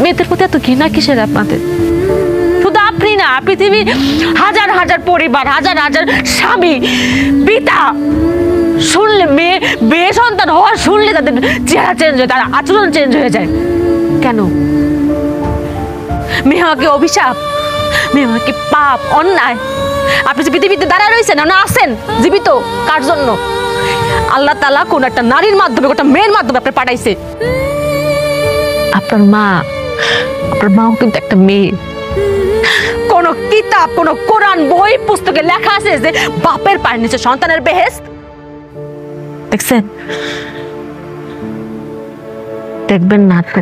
মেয়েদের প্রতি এত ঘৃণা কিসের আপনাদের? শুধু আপনি না, পৃথিবীর হাজার হাজার পরিবার, হাজার হাজার স্বামী, পিতা শুনলে মেয়ে সন্তান হওয়ার শুনলে তাদের চেহারা চেঞ্জ হয়, তার আচরণ চেঞ্জ হয়ে যায়। কেন? মেয়ে হওয়াকে অভিশাপ, মেয়ে হওয়াকে পাপ, অন্যায়? আপনি যে পৃথিবীতে দাঁড়ায় রয়েছেন না আছেন জীবিত, কার জন্য? আল্লাহ তাআলা কোন একটা নারীর মাধ্যমে, একটা মেয়ের মাধ্যমে আপনি পাঠাইছে। আপনার মাও কিন্তু একটা মেয়ে। কোন কিতাব, কোন কোরআন বই পুস্তকে লেখা আছে যে বাপের পায়ের নিচে সন্তানের বেহেশত? দেখছেন? দেখবেন না তো।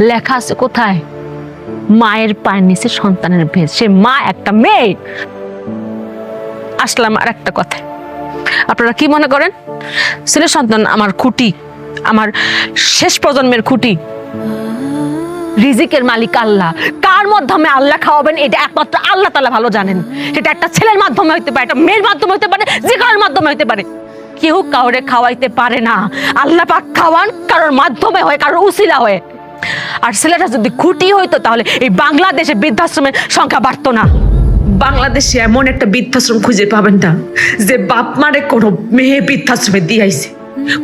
লেখা আছে কোথায়? মায়ের পায়ের নিচে সন্তানের বেহেশত। সে মা একটা মেয়ে। আসলাম আর একটা কথা, আপনারা কি মনে করেন ছেলে সন্তান আমার খুঁটি, আমার শেষ প্রজন্মের খুঁটি? রিজিকের মালিক আল্লাহ। কার মাধ্যমে আল্লাহ খাওয়াবেন এটা একমাত্র আল্লাহ তাআলা ভালো জানেন। সেটা একটা ছেলের মাধ্যমে হইতে পারে, একটা মেয়ের মাধ্যমে হইতে পারে, যে কারোর মাধ্যমে হইতে পারে। কেউ কাউরে খাওয়াইতে পারে না। আল্লাহ পাক খাওয়ান কারোর মাধ্যমে হয়, কারোর উসিলা হয়। আর ছেলেটা যদি খুঁটি হইতো তাহলে এই বাংলাদেশে বৃদ্ধাশ্রমের সংখ্যা বাড়তো না। বাংলাদেশে এমন একটা বৃদ্ধাশ্রম খুঁজে পাবেন না যে বাপ মারে কোনো মেয়ে বৃদ্ধাশ্রমে দিয়াইছে।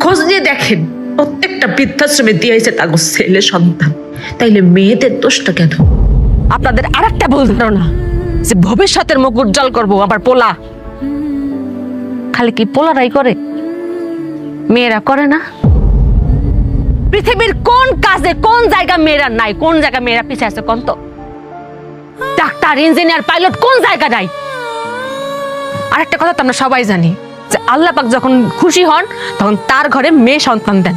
খোঁজ নিয়ে দেখেন, প্রত্যেকটা বৃদ্ধাশ্রমে দিয়াইছে তার ছেলে সন্তান। তাইলে মেয়েদের দোষটা কেন? আপনাদের আরেকটা ভুল ধারণা যে ভবিষ্যতের মুখ উজ্জ্বল করবো আবার পোলা। খালি কি পোলারাই করে? মেয়েরা করে না? পৃথিবীর কোন কাজে কোন জায়গা মেয়েরা নাই? কোন জায়গা মেয়েরা পিছিয়ে আছে কোন তো? ডাক্তার, ইঞ্জিনিয়ার, পাইলট কোন জায়গা নাই? আরেকটা কথা তো আমরা সবাই জানি যে আল্লাহ পাক যখন খুশি হন তখন তার ঘরে মেয়ে সন্তান দেন।